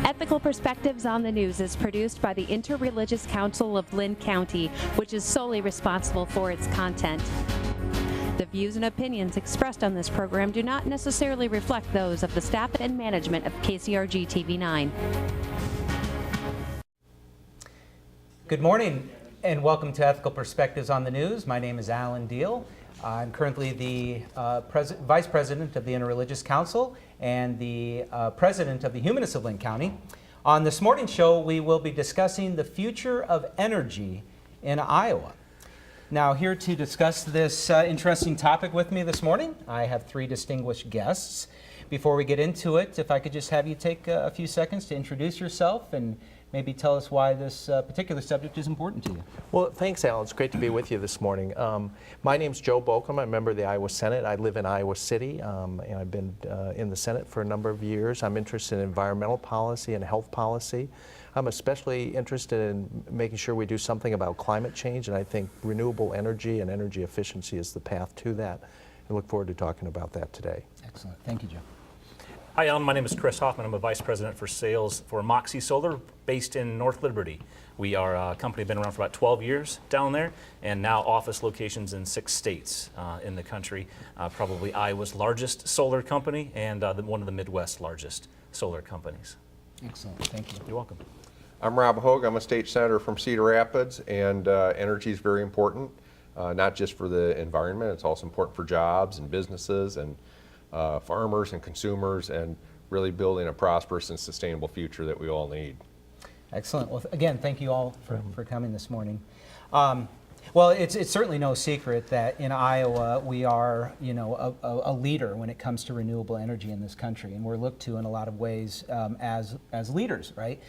Ethical Perspectives on the News is produced by the Interreligious Council of Linn County, which is solely responsible for its content. The views and opinions expressed on this program do not necessarily reflect those of the staff and management of KCRG TV9. Good morning and welcome to Ethical Perspectives on the News. My name is Diehl. I'm currently the Vice President of the Interreligious Council and the President of the Humanists of Linn County. On this morning's show, we will be discussing the future of energy in Iowa. Now, here to discuss this interesting topic with me this morning, I have three distinguished guests. Before we get into it, if I could just have you take a few seconds to introduce yourself and maybe tell us why this particular subject is important to you. Well, thanks, Alan. It's great to be with you this morning. My name's Joe Bolkcom. I'm a member of the Iowa Senate. I live in Iowa City, and I've been in the Senate for a number of years. I'm interested in environmental policy and health policy. I'm especially interested in making sure we do something about climate change, and I think renewable energy and energy efficiency is the path to that. I look forward to talking about that today. Excellent. Thank you, Joe. Hi, Alan. My name is Chris Hoffman. I'm a Vice President for Sales for Moxie Solar, based in North Liberty. We are a company been around for about 12 years down there, and now office locations in 6 states in the country. Probably Iowa's largest solar company and one of the Midwest's largest solar companies. Excellent. Thank you. You're welcome. I'm Rob Hogue. I'm a state senator from Cedar Rapids, and energy is very important, not just for the environment. It's also important for jobs and businesses and farmers and consumers, and really building a prosperous and sustainable future that we all need. Excellent. Well, again, thank you all for coming this morning. Well, it's certainly no secret that in Iowa we are, a leader when it comes to renewable energy in this country, and we're looked to in a lot of ways as leaders, right?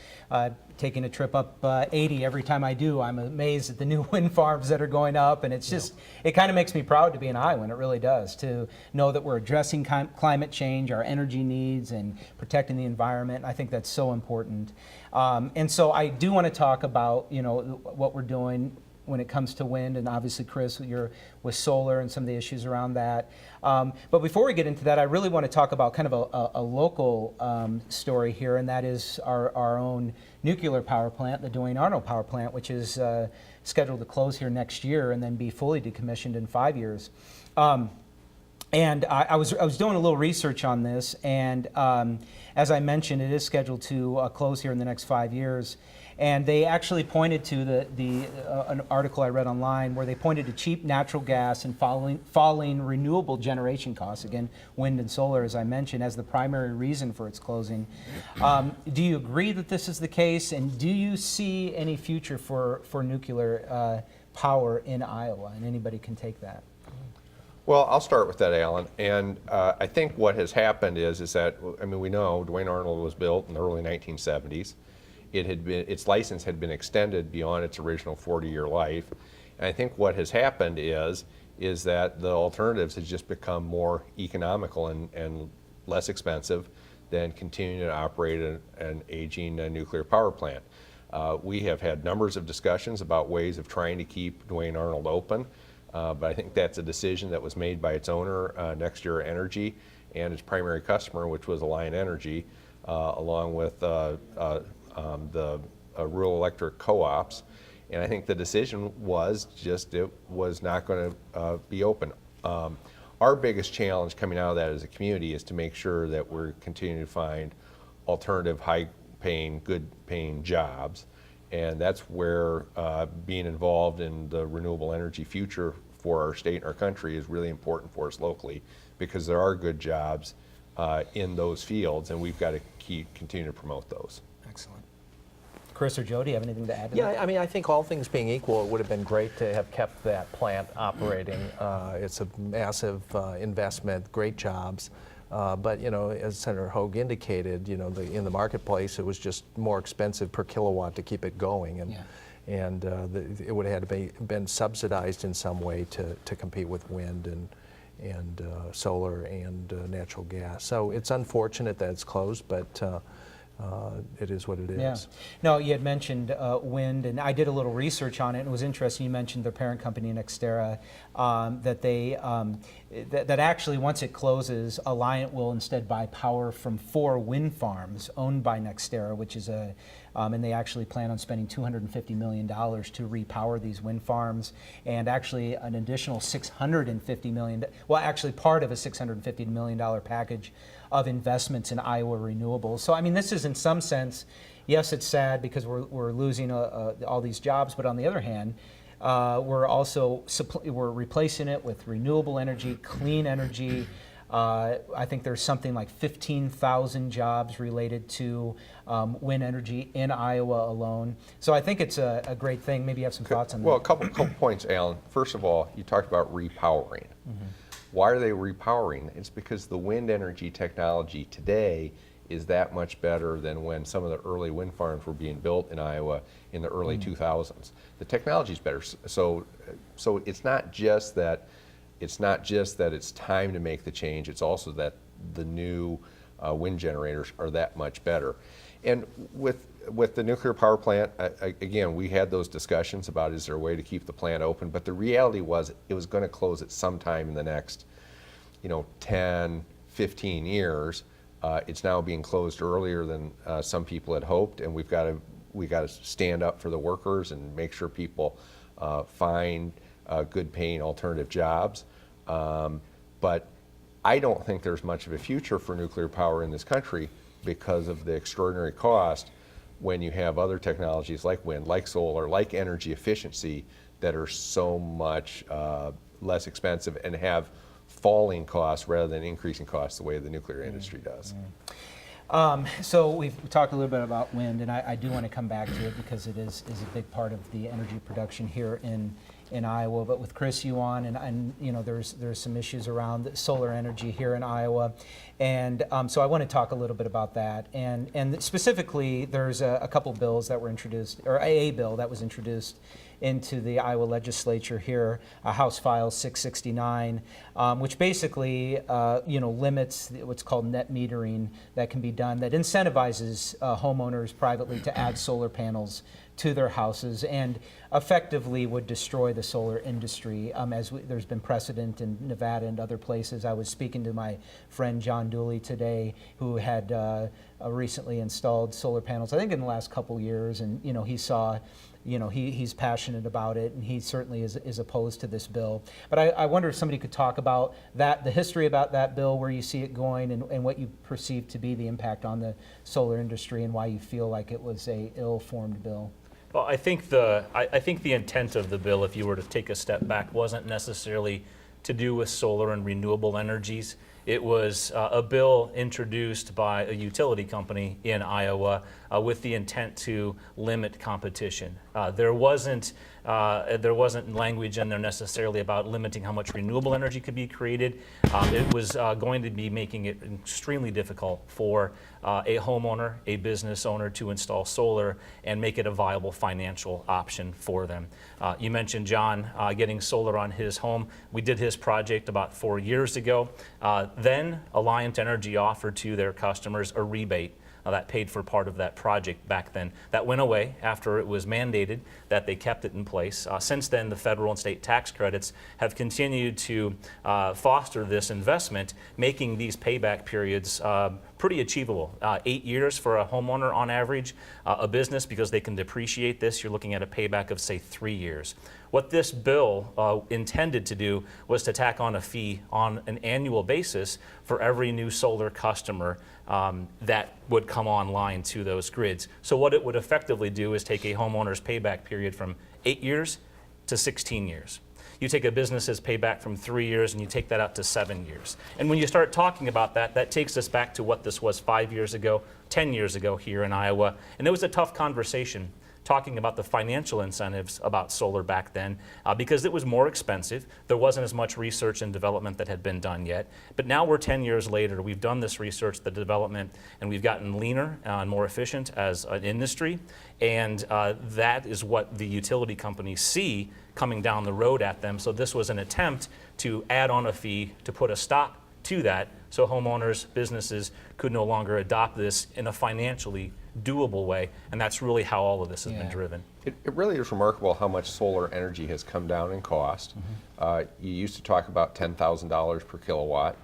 Taking a trip up 80 every time I do, I'm amazed at the new wind farms that are going up, and it's just, it kind of makes me proud to be an Iowan. It really does, to know that we're addressing climate change, our energy needs, and protecting the environment. I think that's so important. And so I do want to talk about, what we're doing when it comes to wind, and obviously, Chris, you're with solar and some of the issues around that. But before we get into that, I really want to talk about kind of a local story here, and that is our own nuclear power plant, the Duane Arnold Power Plant, which is scheduled to close here next year and then be fully decommissioned in 5 years. And I was doing a little research on this, and as I mentioned, it is scheduled to close here in the next 5 years. And they actually pointed to an article I read online where they pointed to cheap natural gas and falling renewable generation costs, again, wind and solar, as I mentioned, as the primary reason for its closing. Do you agree that this is the case, and do you see any future for nuclear power in Iowa? And anybody can take that. Well, I'll start with that, Alan. And I think what has happened is that, we know Duane Arnold was built in the early 1970s. Its license had been extended beyond its original 40-year life. And I think what has happened is that the alternatives has just become more economical and less expensive than continuing to operate an aging nuclear power plant. We have had numbers of discussions about ways of trying to keep Duane Arnold open, but I think that's a decision that was made by its owner, Next Year Energy, and its primary customer, which was Alliant Energy, along with the rural electric co-ops. And I think the decision was just it was not going to be open. Our biggest challenge coming out of that as a community is to make sure that we're continuing to find alternative high-paying, good-paying jobs. And that's where being involved in the renewable energy future for our state and our country is really important for us locally, because there are good jobs in those fields, and we've got to continue to promote those. Excellent. Chris or Joe, do you have anything to add to that? Yeah, I think all things being equal, it would have been great to have kept that plant operating. It's a massive investment, great jobs. But as Senator Hogue indicated, in the marketplace, it was just more expensive per kilowatt to keep it going, and it would have had to been subsidized in some way to compete with wind and solar and natural gas. So it's unfortunate that it's closed, but it is what it is. Yeah. No, you had mentioned wind, and I did a little research on it, and it was interesting. You mentioned their parent company, Nextera, that they that actually once it closes, Alliant will instead buy power from 4 wind farms owned by Nextera, which is a and they actually plan on spending $250 million to repower these wind farms, and actually an additional $650 million. Well, actually part of a $650 million package of investments in Iowa renewables. So I mean, this is in some sense, yes, it's sad because we're losing all these jobs, but on the other hand, we're also we're replacing it with renewable energy, clean energy. I think there's something like 15,000 jobs related to wind energy in Iowa alone. So I think it's a great thing. Maybe you have some thoughts on that. Well, a couple points, Alan. First of all, you talked about repowering. Mm-hmm. Why are they repowering? It's because the wind energy technology today is that much better than when some of the early wind farms were being built in Iowa in the early 2000s. The technology is better. So it's not just that it's time to make the change. It's also that the new wind generators are that much better. And with the nuclear power plant, again, we had those discussions about is there a way to keep the plant open, but the reality was it was going to close at some time in the next 10, 15 years. It's now being closed earlier than some people had hoped, and we got to stand up for the workers and make sure people find good paying alternative jobs. But I don't think there's much of a future for nuclear power in this country because of the extraordinary cost when you have other technologies like wind, like solar, like energy efficiency that are so much less expensive and have falling costs rather than increasing costs the way the nuclear industry does. So we've talked a little bit about wind, and I do want to come back to it because it is a big part of the energy production here in Iowa. But with Chris, you on, and there's some issues around solar energy here in Iowa, and so I want to talk a little bit about that. And specifically, there's a couple bills that were introduced, or a bill that was introduced into the Iowa legislature here, House File 669, which basically limits what's called net metering that can be done, that incentivizes homeowners privately to add solar panels to their houses and effectively would destroy the solar industry. There's been precedent in Nevada and other places. I was speaking to my friend John Dooley today, who had recently installed solar panels, I think in the last couple years, and he saw, he's passionate about it, and he certainly is opposed to this bill. But I wonder if somebody could talk about that, the history about that bill, where you see it going, and what you perceive to be the impact on the solar industry, and why you feel like it was a ill-formed bill. Well, I think the intent of the bill, if you were to take a step back, wasn't necessarily to do with solar and renewable energies. It was a bill introduced by a utility company in Iowa with the intent to limit competition. There wasn't language in there necessarily about limiting how much renewable energy could be created. It was going to be making it extremely difficult for a homeowner, a business owner to install solar and make it a viable financial option for them. You mentioned John getting solar on his home. We did his project about 4 years ago. Then Alliant Energy offered to their customers a rebate that paid for part of that project back then. That went away after it was mandated that they kept it in place. Since then, the federal and state tax credits have continued to foster this investment, making these payback periods pretty achievable. 8 years for a homeowner on average. A business, because they can depreciate this, you're looking at a payback of, say, 3 years. What this bill intended to do was to tack on a fee on an annual basis for every new solar customer that would come online to those grids. So what it would effectively do is take a homeowner's payback period from 8 years to 16 years. You take a business's payback from 3 years and you take that out to 7 years. And when you start talking about that, that takes us back to what this was 5 years ago, 10 years ago here in Iowa. And it was a tough conversation talking about the financial incentives about solar back then because it was more expensive. There wasn't as much research and development that had been done yet. But now we're 10 years later. We've done this research, the development, and we've gotten leaner and more efficient as an industry. And that is what the utility companies see coming down the road at them. So this was an attempt to add on a fee to put a stop to that, so homeowners, businesses could no longer adopt this in a financially doable way, and that's really how all of this has been driven. It really is remarkable how much solar energy has come down in cost. You used to talk about $10,000 per kilowatt.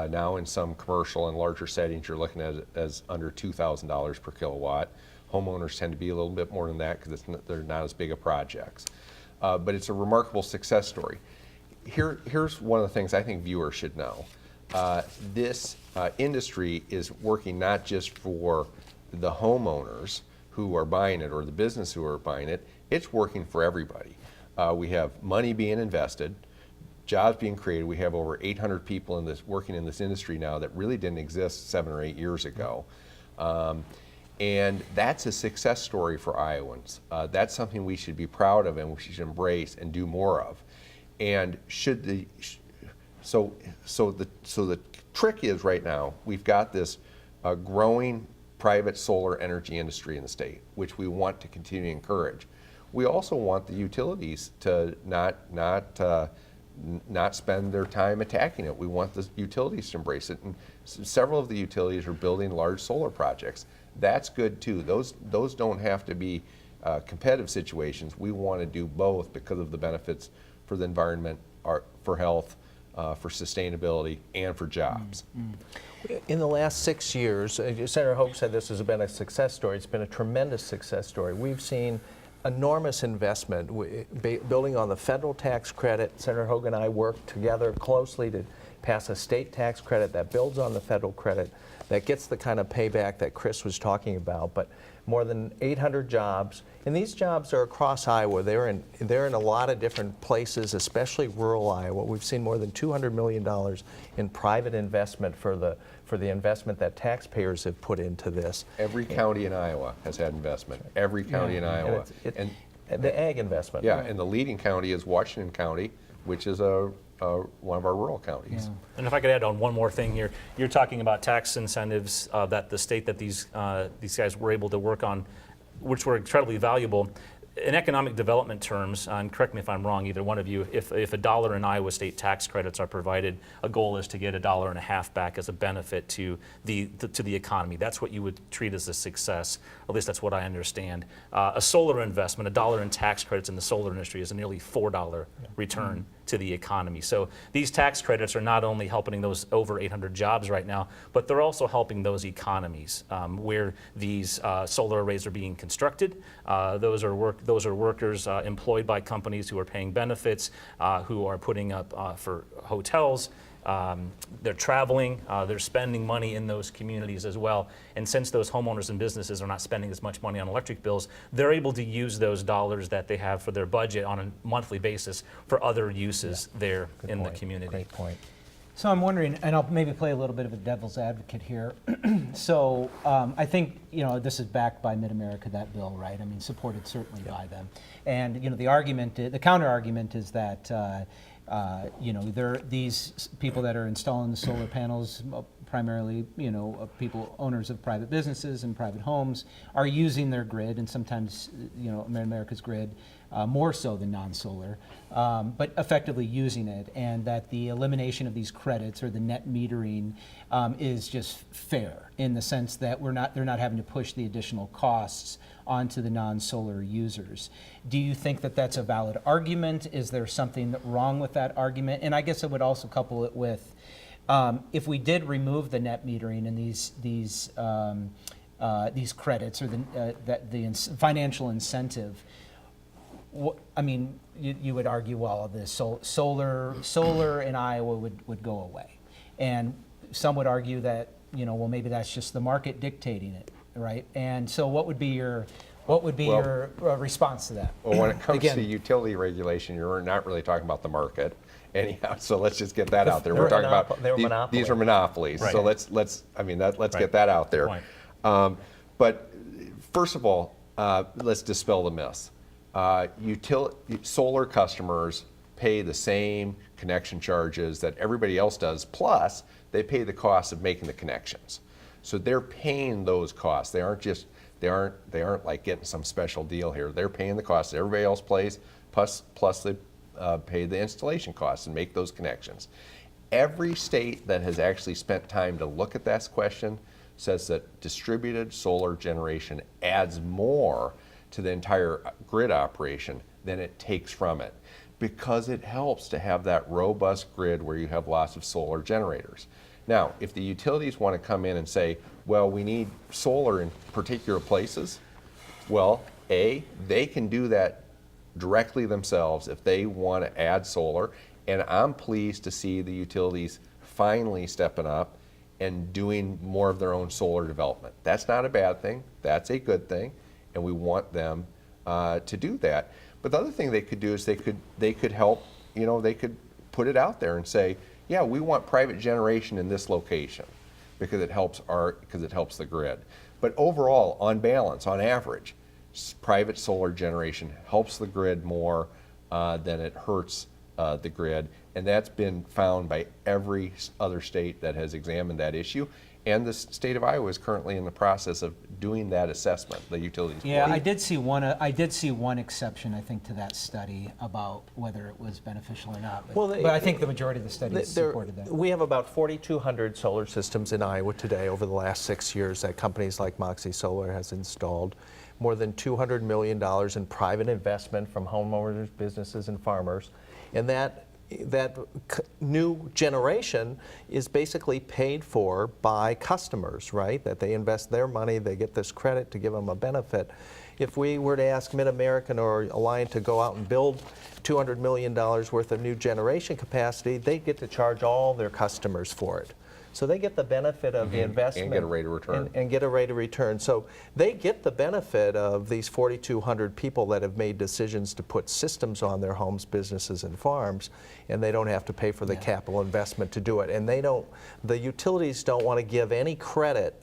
Now in some commercial and larger settings, you're looking at it as under $2,000 per kilowatt. Homeowners tend to be a little bit more than that because they're not as big of projects. But it's a remarkable success story. Here's one of the things I think viewers should know. This industry is working not just for the homeowners who are buying it or the business who are buying it, it's working for everybody. We have money being invested, jobs being created. We have over 800 people working in this industry now that really didn't exist 7 or 8 years ago. And that's a success story for Iowans. That's something we should be proud of and we should embrace and do more of. And so the trick is right now, we've got this growing private solar energy industry in the state, which we want to continue to encourage. We also want the utilities to not spend their time attacking it. We want the utilities to embrace it, and several of the utilities are building large solar projects. That's good too. Those don't have to be competitive situations. We want to do both because of the benefits for the environment, for health, for sustainability, and for jobs. In the last 6 years, Senator Hogue said this has been a success story. It's been a tremendous success story. We've seen enormous investment building on the federal tax credit. Senator Hogue and I worked together closely to pass a state tax credit that builds on the federal credit, that gets the kind of payback that Chris was talking about. But more than 800 jobs, and these jobs are across Iowa. They're in a lot of different places, especially rural Iowa. We've seen more than $200 million in private investment for the investment that taxpayers have put into this. Every county in Iowa has had investment. Every county in Iowa. And the ag investment. Yeah, and the leading county is Washington County, which is one of our rural counties. Yeah. And if I could add on one more thing here, you're talking about tax incentives that the state that these guys were able to work on, which were incredibly valuable. In economic development terms, and correct me if I'm wrong, either one of you, if $1 in Iowa state tax credits are provided, a goal is to get $1.50 back as a benefit to the economy. That's what you would treat as a success. At least that's what I understand. A solar investment, $1 in tax credits in the solar industry is a nearly $4 return to the economy. So these tax credits are not only helping those over 800 jobs right now, but they're also helping those economies where these solar arrays are being constructed. Those are workers employed by companies who are paying benefits, who are putting up for hotels. They're traveling, they're spending money in those communities as well. And since those homeowners and businesses are not spending as much money on electric bills, they're able to use those dollars that they have for their budget on a monthly basis for other uses there in the community. Great point. So I'm wondering, and I'll maybe play a little bit of a devil's advocate here. So I think, this is backed by MidAmerica, that bill, right? I mean, supported certainly by them. And, the counter argument is that, these people that are installing the solar panels, primarily, people, owners of private businesses and private homes, are using their grid, and sometimes, MidAmerica's grid, more so than non-solar, but effectively using it, and that the elimination of these credits or the net metering is just fair in the sense that they're not having to push the additional costs onto the non-solar users. Do you think that that's a valid argument? Is there something wrong with that argument? And I guess I would also couple it with, if we did remove the net metering and these credits or the financial incentive, you would argue, well, the solar in Iowa would go away, and some would argue that maybe that's just the market dictating it, right? And so, what would be your response to that? Well, when it comes to utility regulation, you're not really talking about the market, anyhow. So let's just get that out there. We're talking about these are monopolies. Right. So let's get that out there. But first of all, let's dispel the myth. Solar customers pay the same connection charges that everybody else does, plus they pay the cost of making the connections. So they're paying those costs. They aren't like getting some special deal here. They're paying the costs that everybody else pays, plus they pay the installation costs and make those connections. Every state that has actually spent time to look at this question says that distributed solar generation adds more to the entire grid operation than it takes from it, because it helps to have that robust grid where you have lots of solar generators. Now, if the utilities want to come in and say, well, we need solar in particular places, well, A, they can do that directly themselves if they want to add solar. And I'm pleased to see the utilities finally stepping up and doing more of their own solar development. That's not a bad thing. That's a good thing. And we want them to do that. But the other thing they could do is they could help, they could put it out there and say, yeah, we want private generation in this location because it helps the grid. But overall, on balance, on average, private solar generation helps the grid more than it hurts the grid, and that's been found by every other state that has examined that issue. And the state of Iowa is currently in the process of doing that assessment, the utilities Yeah, board. I did see one exception, I think, to that study about whether it was beneficial or not. But I think the majority of the studies supported that. We have about 4,200 solar systems in Iowa today over the last 6 years that companies like Moxie Solar has installed. More than $200 million in private investment from homeowners, businesses, and farmers. And that new generation is basically paid for by customers, right? That they invest their money, they get this credit to give them a benefit. If we were to ask MidAmerican or Alliant to go out and build $200 million worth of new generation capacity, they get to charge all their customers for it. So they get the benefit of the investment. And get a rate of return. And get a rate of return. So they get the benefit of these 4,200 people that have made decisions to put systems on their homes, businesses, and farms, and they don't have to pay for the capital investment to do it. And the utilities don't want to give any credit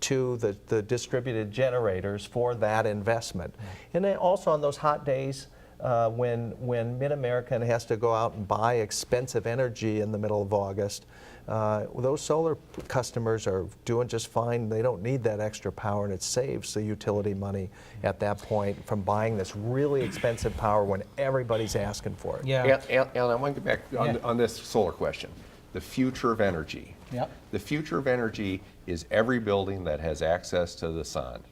to the distributed generators for that investment. And then also on those hot days, when MidAmerican has to go out and buy expensive energy in the middle of August, those solar customers are doing just fine. They don't need that extra power, and it saves the utility money at that point from buying this really expensive power when everybody's asking for it. Yeah. Alan, I want to get back on this solar question. The future of energy. Yep. The future of energy is every building that has access to the sun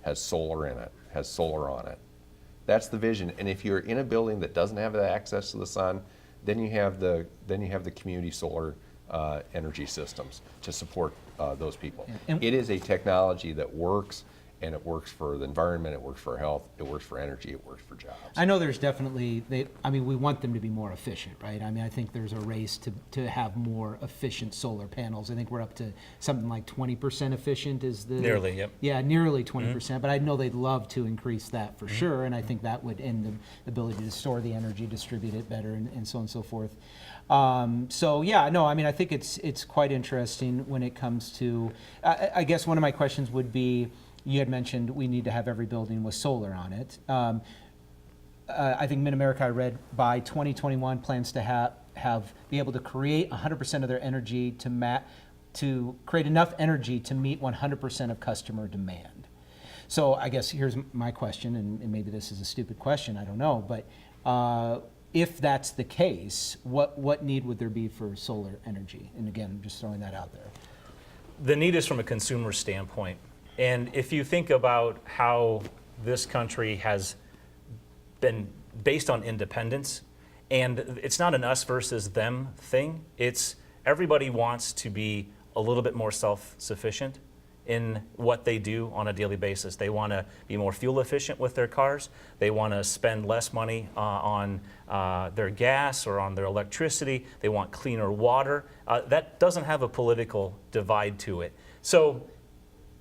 has solar in it, has solar on it. That's the vision. And if you're in a building that doesn't have the access to the sun, then you have the community solar energy systems to support those people. Yeah. It is a technology that works, and it works for the environment, it works for health, it works for energy, it works for jobs. I know there's definitely, we want them to be more efficient, right? I think there's a race to have more efficient solar panels. I think we're up to something like 20% efficient is the... Nearly, yep. Yeah, nearly 20%, but I know they'd love to increase that for sure, and I think that would end the ability to store the energy, distribute it better, and so on and so forth. So yeah, no, I think it's quite interesting when it comes to, I guess one of my questions would be, you had mentioned we need to have every building with solar on it. I think MidAmerica, I read, by 2021 plans to be able to create 100% of their energy to create enough energy to meet 100% of customer demand. So I guess here's my question, and maybe this is a stupid question, I don't know, but if that's the case, what need would there be for solar energy? And again, I'm just throwing that out there. The need is from a consumer standpoint. And if you think about how this country has been based on independence, and it's not an us versus them thing, it's everybody wants to be a little bit more self-sufficient in what they do on a daily basis. They want to be more fuel efficient with their cars. They want to spend less money on their gas or on their electricity. They want cleaner water. That doesn't have a political divide to it. So,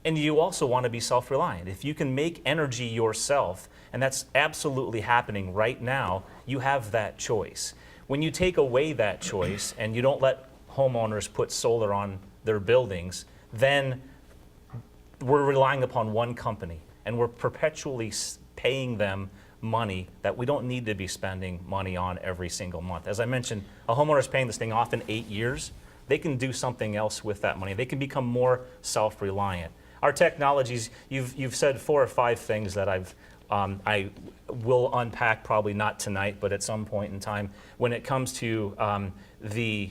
and you also want to be self-reliant. If you can make energy yourself, and that's absolutely happening right now, you have that choice. When you take away that choice and you don't let homeowners put solar on their buildings, then we're relying upon one company, and we're perpetually paying them money that we don't need to be spending money on every single month. As I mentioned, a homeowner is paying this thing off in 8 years. They can do something else with that money. They can become more self-reliant. Our technologies, you've said 4 or 5 things that I will unpack, probably not tonight, but at some point in time. When it comes to the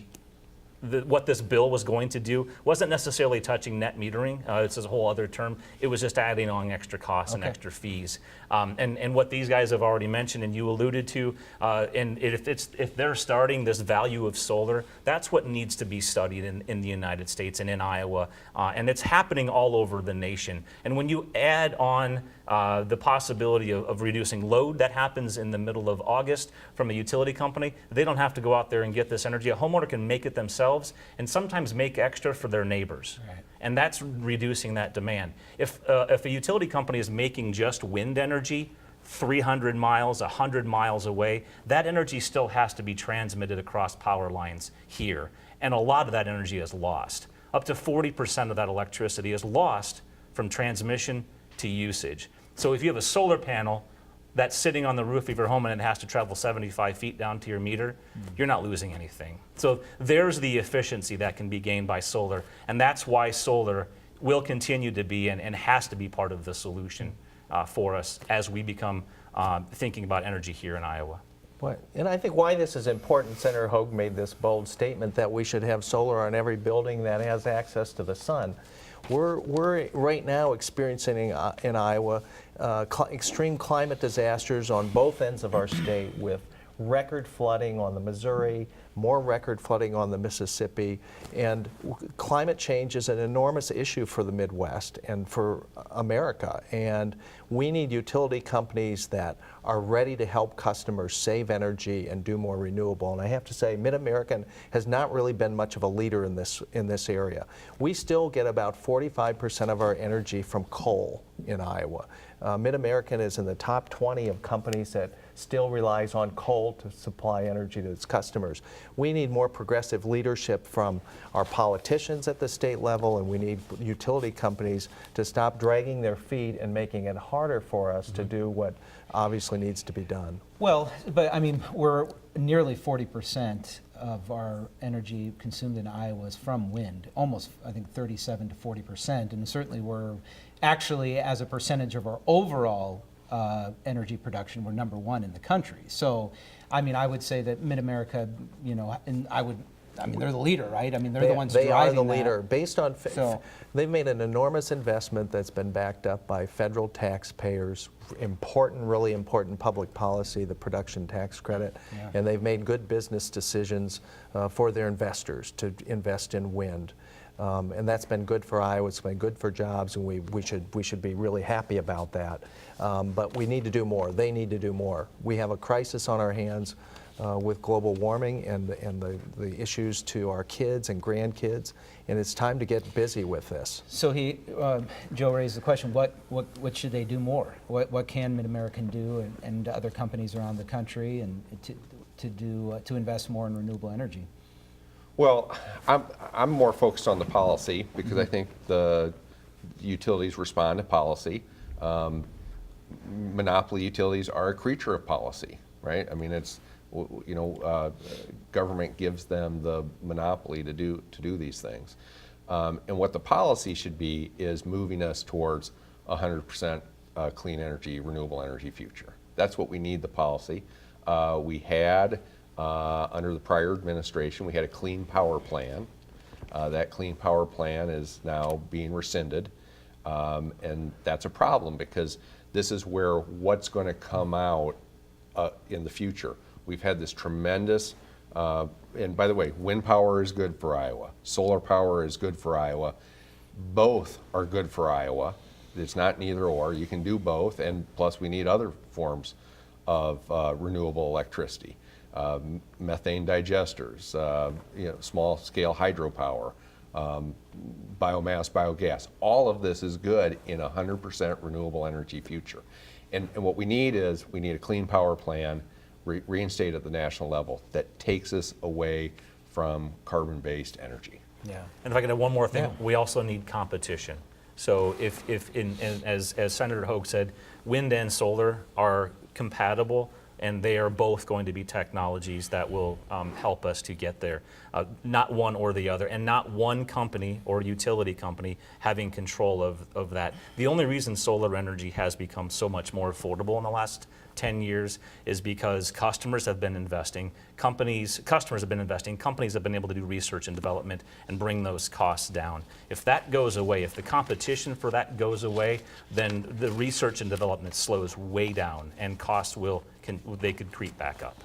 what this bill was going to do wasn't necessarily touching net metering. It's a whole other term. It was just adding on extra costs and extra fees. And what these guys have already mentioned, and you alluded to, and if they're starting this value of solar, that's what needs to be studied in the United States and in Iowa. And it's happening all over the nation. And when you add on the possibility of reducing load, that happens in the middle of August from a utility company. They don't have to go out there and get this energy. A homeowner can make it themselves and sometimes make extra for their neighbors. Right. And that's reducing that demand. If a utility company is making just wind energy 300 miles, 100 miles away, that energy still has to be transmitted across power lines here. And a lot of that energy is lost. Up to 40% of that electricity is lost from transmission to usage. So if you have a solar panel that's sitting on the roof of your home and it has to travel 75 feet down to your meter, you're not losing anything. So there's the efficiency that can be gained by solar, and that's why solar will continue to be and has to be part of the solution for us as we become thinking about energy here in Iowa. And I think why this is important, Senator Hogue made this bold statement that we should have solar on every building that has access to the sun. We're right now experiencing in Iowa extreme climate disasters on both ends of our state, with record flooding on the Missouri, more record flooding on the Mississippi, and climate change is an enormous issue for the Midwest and for America. And we need utility companies that are ready to help customers save energy and do more renewable. And I have to say, MidAmerican has not really been much of a leader in this area. We still get about 45% of our energy from coal in Iowa. MidAmerican is in the top 20 of companies that still relies on coal to supply energy to its customers. We need more progressive leadership from our politicians at the state level, and we need utility companies to stop dragging their feet and making it harder for us to do what obviously needs to be done. Well, but I mean, we're nearly 40% of our energy consumed in Iowa is from wind, almost, I think, 37 to 40%, and certainly we're actually, as a percentage of our overall energy production, we're #1 in the country. So, I mean, I would say that MidAmerica, you know, and I mean, they're the leader, right? I mean, they're the ones driving that. They are the leader. Based on, they've made an enormous investment that's been backed up by federal taxpayers, really important public policy, the production tax credit, and they've made good business decisions for their investors to invest in wind. And that's been good for Iowa, it's been good for jobs, and we should be really happy about that. But we need to do more. They need to do more. We have a crisis on our hands with global warming and the issues to our kids and grandkids, and it's time to get busy with this. So Joe raised the question: what should they do more? What can MidAmerican do and other companies around the country and to invest more in renewable energy? Well, I'm more focused on the policy because I think the utilities respond to policy. Monopoly utilities are a creature of policy, right? I mean, it's, you know, government gives them the monopoly to do these things. And what the policy should be is moving us towards 100% clean energy, renewable energy future. That's what we need the policy. We had, under the prior administration, we had a clean power plan. That clean power plan is now being rescinded. And that's a problem because this is where what's going to come out in the future. We've had this tremendous, and by the way, wind power is good for Iowa. Solar power is good for Iowa. Both are good for Iowa. It's not neither or. You can do both, and plus we need other forms of renewable electricity. Methane digesters, you know, small-scale hydropower, biomass, biogas. All of this is good in a 100% renewable energy future. And what we need is a clean power plan reinstated at the national level that takes us away from carbon-based energy. Yeah. And if I could add one more thing, we also need competition. So as Senator Hogue said, wind and solar are compatible, and they are both going to be technologies that will help us to get there. Not one or the other, and not one company or utility company having control of that. The only reason solar energy has become so much more affordable in the last 10 years is because customers have been investing, companies have been able to do research and development and bring those costs down. If that goes away, if the competition for that goes away, then the research and development slows way down and costs they could creep back up.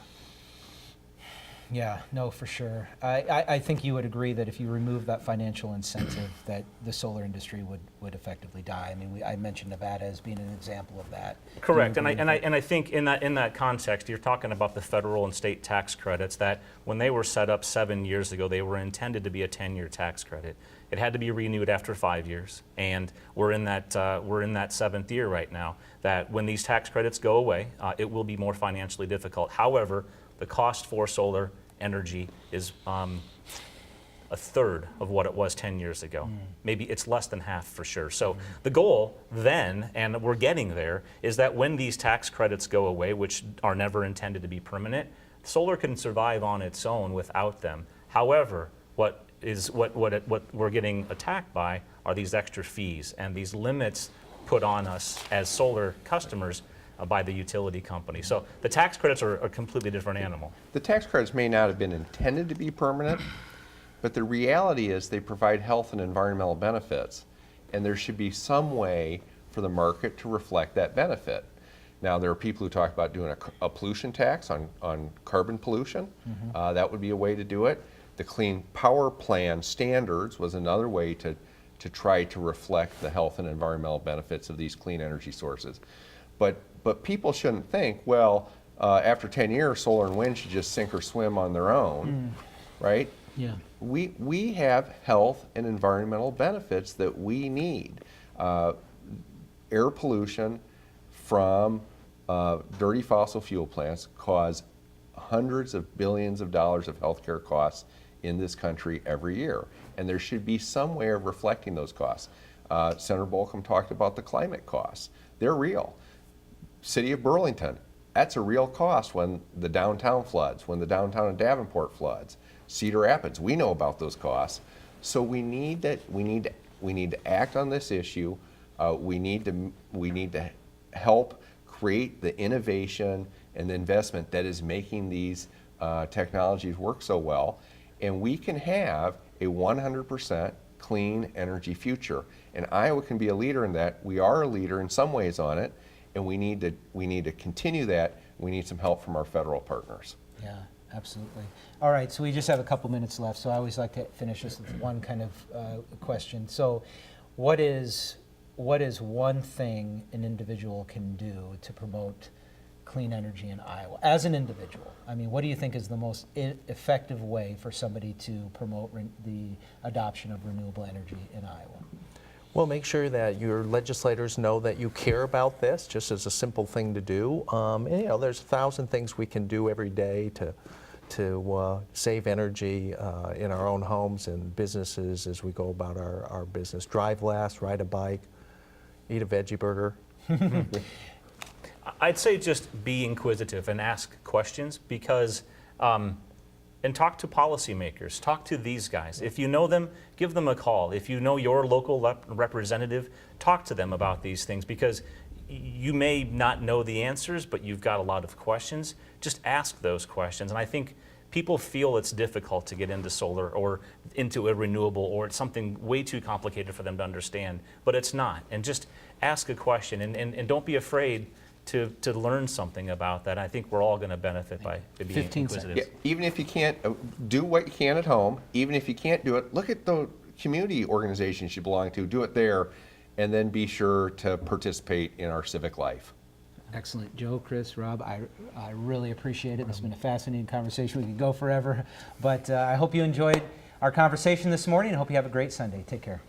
Yeah, no, for sure. I think you would agree that if you remove that financial incentive, that the solar industry would effectively die. I mean, I mentioned Nevada as being an example of that. Correct, and I think in that context, you're talking about the federal and state tax credits that when they were set up 7 years ago, they were intended to be a 10-year tax credit. It had to be renewed after 5 years, and we're in that 7th year right now. That when these tax credits go away, it will be more financially difficult. However, the cost for solar energy is a third of what it was 10 years ago. Maybe it's less than half for sure. So the goal then, and we're getting there, is that when these tax credits go away, which are never intended to be permanent, solar can survive on its own without them. However, what we're getting attacked by are these extra fees and these limits put on us as solar customers by the utility company. So the tax credits are a completely different animal. The tax credits may not have been intended to be permanent, but the reality is they provide health and environmental benefits, and there should be some way for the market to reflect that benefit. Now, there are people who talk about doing a pollution tax on carbon pollution. That would be a way to do it. The Clean Power Plan standards was another way to try to reflect the health and environmental benefits of these clean energy sources. But people shouldn't think, well, after 10 years, solar and wind should just sink or swim on their own, right? Yeah. We have health and environmental benefits that we need. Air pollution from dirty fossil fuel plants cause hundreds of billions of dollars of healthcare costs in this country every year. And there should be some way of reflecting those costs. Senator Bolkcom talked about the climate costs. They're real. City of Burlington, that's a real cost when the downtown floods, when the downtown in Davenport floods. Cedar Rapids, we know about those costs. So we need to act on this issue. We need to help create the innovation and the investment that is making these technologies work so well. And we can have a 100% clean energy future. And Iowa can be a leader in that. We are a leader in some ways on it. And we need to continue that. We need some help from our federal partners. Yeah, absolutely. All right, so we just have a couple minutes left, so I always like to finish this with one kind of question. So what is one thing an individual can do to promote clean energy in Iowa as an individual? I mean, what do you think is the most effective way for somebody to promote the adoption of renewable energy in Iowa? Well, make sure that your legislators know that you care about this, just as a simple thing to do. And, there's 1,000 things we can do every day to save energy in our own homes and businesses as we go about our business. Drive less, ride a bike, eat a veggie burger. I'd say just be inquisitive and ask questions because and talk to policymakers, talk to these guys. If you know them, give them a call. If you know your local representative, talk to them about these things because you may not know the answers, but you've got a lot of questions. Just ask those questions. And I think people feel it's difficult to get into solar or into a renewable, or it's something way too complicated for them to understand, but it's not. And just ask a question and don't be afraid to learn something about that. I think we're all going to benefit by being inquisitive. Yeah, even if you can't, do what you can at home. Even if you can't do it, look at the community organizations you belong to, do it there, and then be sure to participate in our civic life. Excellent. Joe, Chris, Rob, I really appreciate it. It's been a fascinating conversation. We could go forever, but I hope you enjoyed our conversation this morning and hope you have a great Sunday. Take care.